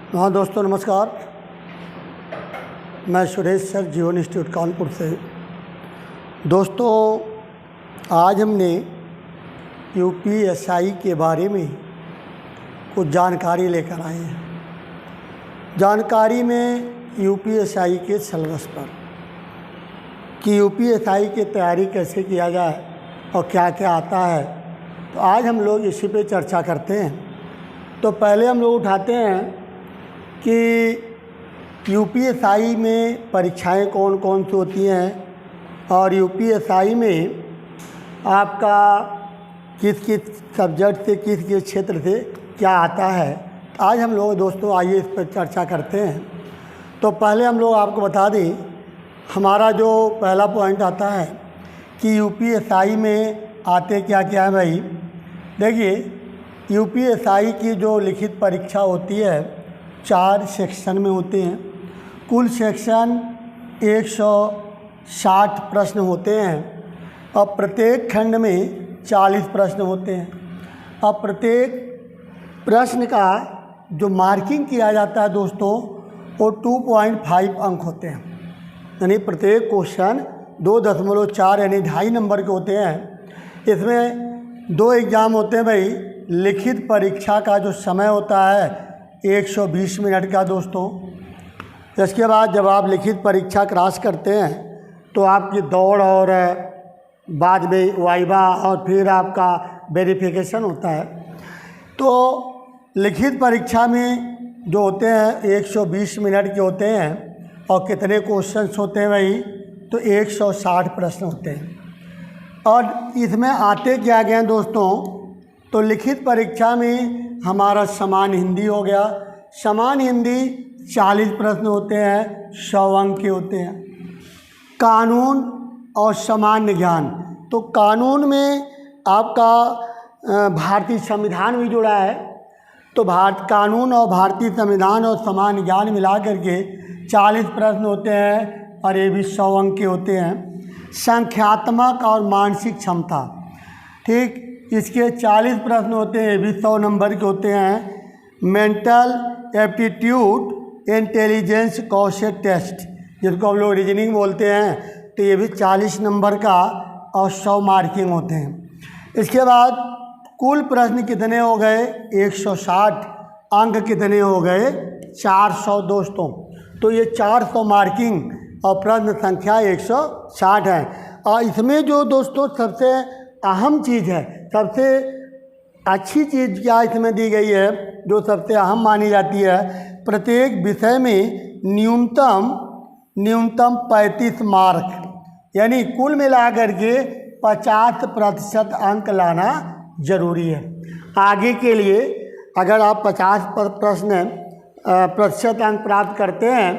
हाँ दोस्तों नमस्कार। मैं सुरेश सर जीवन इंस्टीट्यूट कानपुर से। दोस्तों आज हमने यूपीएसआई के बारे में कुछ जानकारी लेकर आए हैं। जानकारी में यूपीएसआई के सिलेबस पर कि यूपीएसआई की तैयारी कैसे किया जाए और क्या क्या आता है, तो आज हम लोग इसी पे चर्चा करते हैं। तो पहले हम लोग उठाते हैं कि यूपीएसआई में परीक्षाएं कौन कौन सी होती हैं और यूपीएसआई में आपका किस किस सब्जेक्ट से किस किस क्षेत्र से क्या आता है। तो आज हम लोग दोस्तों आइए इस पर चर्चा करते हैं। तो पहले हम लोग आपको बता दें, हमारा जो पहला पॉइंट आता है कि यूपीएसआई में आते क्या क्या है। भाई देखिए, यूपीएसआई की जो लिखित परीक्षा होती है 4 सेक्शन में होते हैं। कुल सेक्शन 160 प्रश्न होते हैं और प्रत्येक खंड में 40 प्रश्न होते हैं और प्रत्येक प्रश्न का जो मार्किंग किया जाता है दोस्तों वो 2.5 अंक होते हैं। यानी प्रत्येक क्वेश्चन 2.4 यानी 2.5 नंबर के होते हैं। इसमें 2 एग्ज़ाम होते हैं। भाई लिखित परीक्षा का जो समय होता है 120 मिनट का दोस्तों। इसके बाद जब आप लिखित परीक्षा क्रॉस करते हैं तो आपकी दौड़ और बाद में वाइवा और फिर आपका वेरिफिकेशन होता है। तो लिखित परीक्षा में जो होते हैं 120 मिनट के होते हैं और कितने क्वेश्चंस होते हैं भाई, तो 160 प्रश्न होते हैं। और इसमें आते क्या गए दोस्तों, तो लिखित परीक्षा में हमारा सामान्य हिंदी हो गया। सामान्य हिंदी 40 प्रश्न होते हैं, 100 अंक के होते हैं। कानून और सामान्य ज्ञान, तो कानून में आपका भारतीय संविधान भी जुड़ा है। तो कानून और भारतीय संविधान और सामान्य ज्ञान मिला करके 40 प्रश्न होते हैं और ये भी 100 अंक के होते हैं। संख्यात्मक और मानसिक क्षमता, ठीक, इसके 40 प्रश्न होते हैं, ये भी 100 नंबर के होते हैं। मेंटल एप्टीट्यूड इंटेलिजेंस कौशल टेस्ट, जिसको हम लोग रीजनिंग बोलते हैं, तो ये भी 40 नंबर का और 100 मार्किंग होते हैं। इसके बाद कुल प्रश्न कितने हो गए, 160 अंक कितने हो गए, 400 दोस्तों। तो ये 400 मार्किंग और प्रश्न संख्या 160 है। और इसमें जो दोस्तों सबसे अहम चीज़ है, सबसे अच्छी चीज़ क्या इसमें दी गई है, जो सबसे अहम मानी जाती है, प्रत्येक विषय में न्यूनतम 35 मार्क, यानी कुल मिलाकर के 50% अंक लाना जरूरी है। आगे के लिए अगर आप 50% अंक प्राप्त करते हैं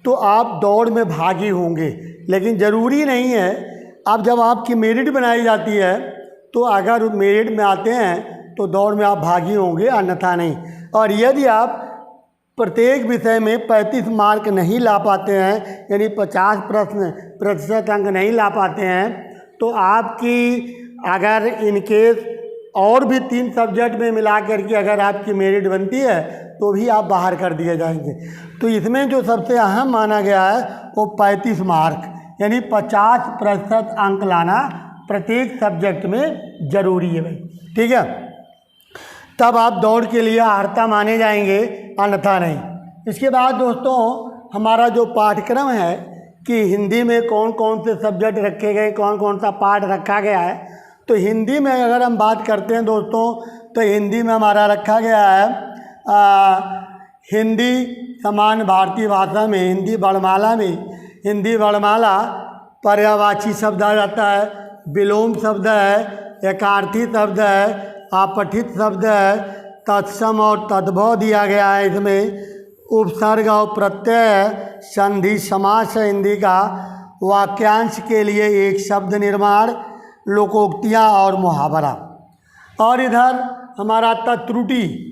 तो आप दौड़ में भागी होंगे, लेकिन ज़रूरी नहीं है। अब जब आपकी मेरिट बनाई जाती है तो अगर मेरिट में आते हैं तो दौड़ में आप भागी होंगे, अन्यथा नहीं। और यदि आप प्रत्येक विषय में 35 मार्क नहीं ला पाते हैं, यानी 50% अंक नहीं ला पाते हैं, तो आपकी अगर इनकेस और भी 3 सब्जेक्ट में मिला करके अगर आपकी मेरिट बनती है तो भी आप बाहर कर दिए जाएंगे। तो इसमें जो सबसे अहम माना गया है वो 35 मार्क यानी 50% अंक लाना प्रत्येक सब्जेक्ट में ज़रूरी है भाई, ठीक है। तब आप दौड़ के लिए अर्हता माने जाएंगे, अन्यथा नहीं। इसके बाद दोस्तों हमारा जो पाठ्यक्रम है कि हिंदी में कौन कौन से सब्जेक्ट रखे गए, कौन कौन सा पाठ रखा गया है। तो हिंदी में अगर हम बात करते हैं दोस्तों, तो हिंदी में हमारा रखा गया है हिंदी सामान्य भारतीय भाषा में, हिंदी वर्णमाला में, हिंदी वर्णमाला पर्यायवाची शब्द आ जाता है, विलोम शब्द है, एकार्थी शब्द है, आपठित शब्द है, तत्सम और तद्भव दिया गया है। इसमें उपसर्ग और प्रत्यय, संधि समास है हिंदी का, वाक्यांश के लिए एक शब्द निर्माण, लोकोक्तियाँ और मुहावरा। और इधर हमारा आता त्रुटि,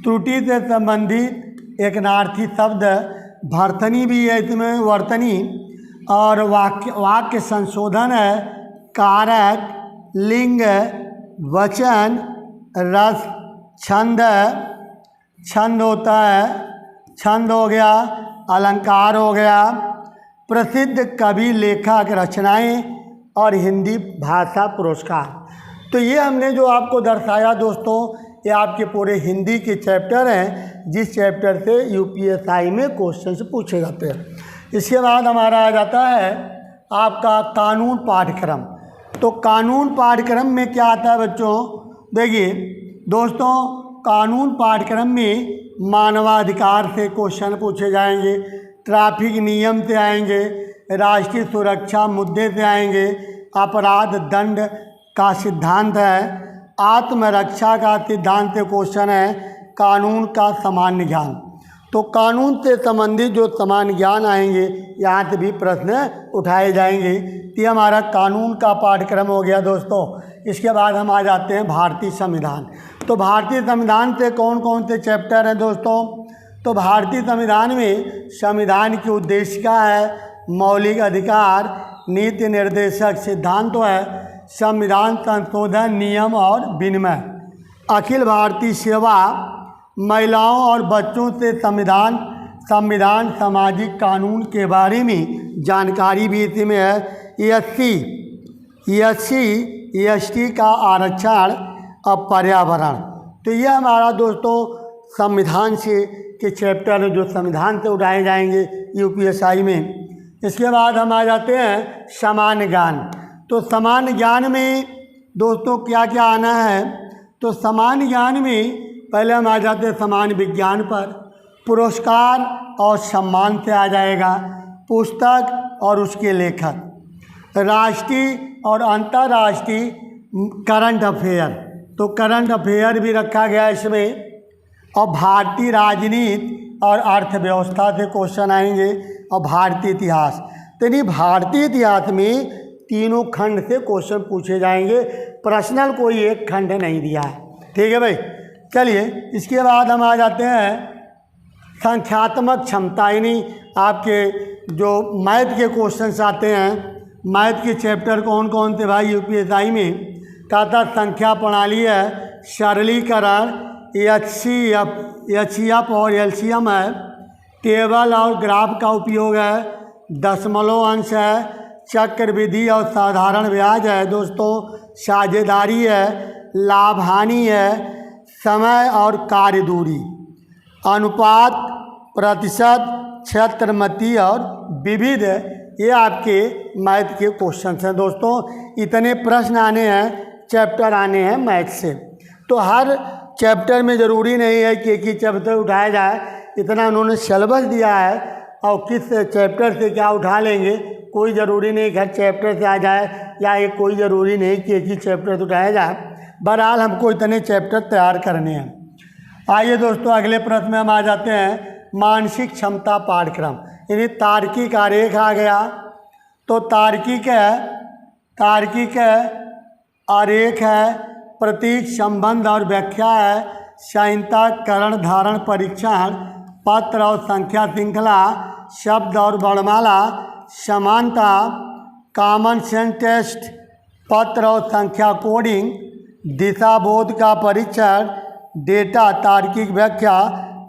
त्रुटि से संबंधित एक नार्थी शब्द, भर्तनी भी है इसमें, वर्तनी, और वाक्य संशोधन है, कारक, लिंग, वचन, रस, छंद, छंद होता है, छंद हो गया, अलंकार हो गया, प्रसिद्ध कवि लेखक रचनाएं और हिंदी भाषा पुरस्कार। तो ये हमने जो आपको दर्शाया दोस्तों, ये आपके पूरे हिंदी के चैप्टर हैं, जिस चैप्टर से यूपीएसआई में क्वेश्चन पूछे जाते हैं। इसके बाद हमारा आ जाता है आपका कानून पाठ्यक्रम। तो कानून पाठ्यक्रम में क्या आता है बच्चों, देखिए दोस्तों, कानून पाठ्यक्रम में मानवाधिकार से क्वेश्चन पूछे जाएंगे, ट्रैफिक नियम से आएंगे, राष्ट्रीय सुरक्षा मुद्दे से आएंगे, अपराध दंड का सिद्धांत है, आत्मरक्षा का सिद्धांत से क्वेश्चन है, कानून का सामान्य ज्ञान। तो कानून से संबंधित जो सामान्य ज्ञान आएंगे यहाँ से भी प्रश्न उठाए जाएंगे। ये हमारा कानून का पाठ्यक्रम हो गया दोस्तों। इसके बाद हम आ जाते हैं भारतीय संविधान। तो भारतीय संविधान से कौन कौन से चैप्टर हैं दोस्तों, तो भारतीय संविधान में संविधान की उद्देशिका है, मौलिक अधिकार, नीति निर्देशक सिद्धांत है, संविधान संशोधन नियम और विनिमय, अखिल भारतीय सेवा, महिलाओं और बच्चों से संविधान सामाजिक कानून के बारे में जानकारी भी इसी में है, एससी का आरक्षण और पर्यावरण। तो ये हमारा दोस्तों संविधान से के चैप्टर जो संविधान से उठाए जाएंगे यूपीएसआई में। इसके बाद हम आ जाते हैं सामान्य ज्ञान। तो सामान्य ज्ञान में दोस्तों क्या क्या आना है, तो सामान्य ज्ञान में पहले हम आ जाते हैं सामान्य विज्ञान पर, पुरस्कार और सम्मान से आ जाएगा, पुस्तक और उसके लेखक, राष्ट्रीय और अंतर्राष्ट्रीय करंट अफेयर, तो करंट अफेयर भी रखा गया इसमें, और भारतीय राजनीति और अर्थव्यवस्था से क्वेश्चन आएंगे, और भारतीय इतिहास। तो नहीं, भारतीय इतिहास में तीनों खंड से क्वेश्चन पूछे जाएंगे, पर्सनल कोई एक खंड नहीं दिया है, ठीक है भाई। चलिए इसके बाद हम आ जाते हैं संख्यात्मक क्षमता, यानी आपके जो मैथ के क्वेश्चंस आते हैं, मैथ के चैप्टर कौन कौन से भाई यूपीएसआई में, कहता संख्या प्रणाली है, सरलीकरण, एचसीएफ और एलसीएम है, टेबल और ग्राफ का उपयोग है, दशमलव अंश है, चक्रवृद्धि और साधारण ब्याज है दोस्तों, साझेदारी है, लाभ हानि है, समय और कार्य दूरी, अनुपात, प्रतिशत, क्षेत्रमति और विविध, ये आपके मैथ के क्वेश्चन हैं दोस्तों। इतने प्रश्न आने हैं, चैप्टर आने हैं मैथ से। तो हर चैप्टर में ज़रूरी नहीं है कि एक ही चैप्टर उठाया जाए, इतना उन्होंने सिलेबस दिया है, और किस चैप्टर से क्या उठा लेंगे कोई ज़रूरी नहीं कि हर चैप्टर से आ जाए, या एक कोई ज़रूरी नहीं कि एक ही चैप्टर से उठाया जाए। बहरहाल हमको इतने चैप्टर तैयार करने हैं। आइए दोस्तों अगले प्रश्न में हम आ जाते हैं मानसिक क्षमता पाठ्यक्रम, यानी तार्किक आरेख आ गया। तो तार्किक आरेख है, प्रतीक, संबंध और व्याख्या है, संहिता, करण, धारण, परीक्षण, पत्र और संख्या श्रृंखला, शब्द और वर्णमाला, समानता, कॉमन सेंस टेस्ट, पत्र और संख्या कोडिंग, दिशाबोध का परीक्षण, डेटा, तार्किक व्याख्या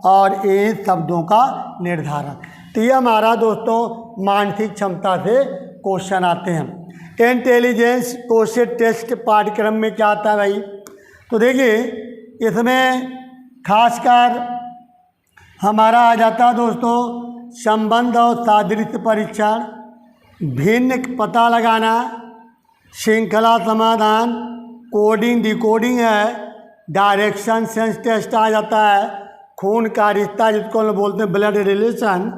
और इन शब्दों का निर्धारण। तो ये हमारा दोस्तों मानसिक क्षमता से क्वेश्चन आते हैं। इंटेलिजेंस क्वेश्चन टेस्ट पाठ्यक्रम में क्या आता है भाई, तो देखिए इसमें खासकर हमारा आ जाता है दोस्तों संबंध और सादृश्य परीक्षण, भिन्न पता लगाना, श्रृंखला समाधान, कोडिंग डिकोडिंग है, डायरेक्शन सेंस टेस्ट आ जाता है, खून का रिश्ता जिसको हम बोलते हैं ब्लड रिलेशन,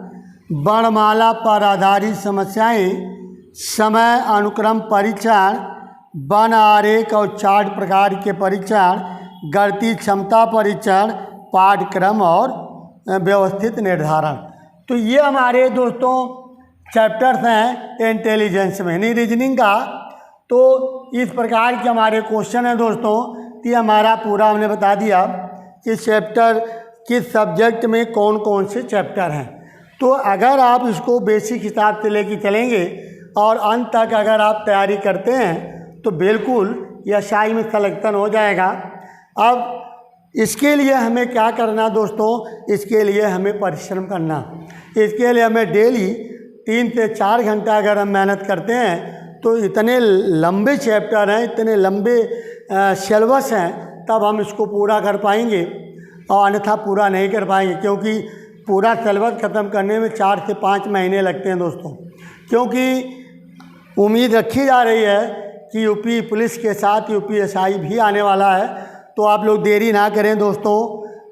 वर्णमाला पर आधारित समस्याएं, समय अनुक्रम परीक्षण, वन आरेख और चार्ट प्रकार के परीक्षण, गणितीय क्षमता परीक्षण, पाठ्यक्रम और व्यवस्थित निर्धारण। तो ये हमारे दोस्तों चैप्टर्स हैं इंटेलिजेंस में, यानी रीजनिंग का। तो इस प्रकार के हमारे क्वेश्चन हैं दोस्तों। ये हमारा पूरा हमने बता दिया कि चैप्टर किस सब्जेक्ट में कौन कौन से चैप्टर हैं। तो अगर आप इसको बेसिक हिसाब से लेके चलेंगे और अंत तक अगर आप तैयारी करते हैं तो बिल्कुल एसआई में सिलेक्शन हो जाएगा। अब इसके लिए हमें क्या करना दोस्तों, इसके लिए हमें परिश्रम करना। इसके लिए हमें डेली 3 से 4 घंटा अगर हम मेहनत करते हैं तो इतने लंबे चैप्टर हैं, इतने लंबे सिलेबस हैं, तब हम इसको पूरा कर पाएंगे और अन्यथा पूरा नहीं कर पाएंगे, क्योंकि पूरा सिलेबस ख़त्म करने में 4 से 5 महीने लगते हैं दोस्तों। क्योंकि उम्मीद रखी जा रही है कि यूपी पुलिस के साथ यूपीएसआई भी आने वाला है, तो आप लोग देरी ना करें दोस्तों।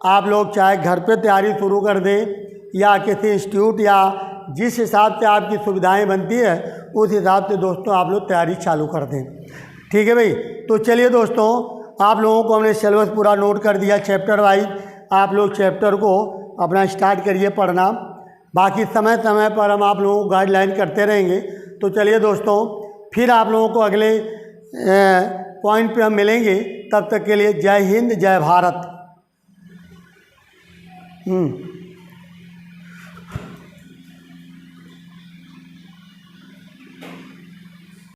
आप लोग चाहे घर पे तैयारी शुरू कर दें या किसी इंस्टीट्यूट या जिस हिसाब से आपकी सुविधाएं बनती है उस हिसाब से दोस्तों आप लोग तैयारी चालू कर दें। ठीक है भाई, तो चलिए दोस्तों, आप लोगों को हमने सिलेबस पूरा नोट कर दिया चैप्टर वाइज। आप लोग चैप्टर को अपना स्टार्ट करिए पढ़ना, बाकी समय समय पर हम आप लोगों को गाइडलाइन करते रहेंगे। तो चलिए दोस्तों, फिर आप लोगों को अगले पॉइंट पे हम मिलेंगे। तब तक के लिए जय हिंद, जय भारत।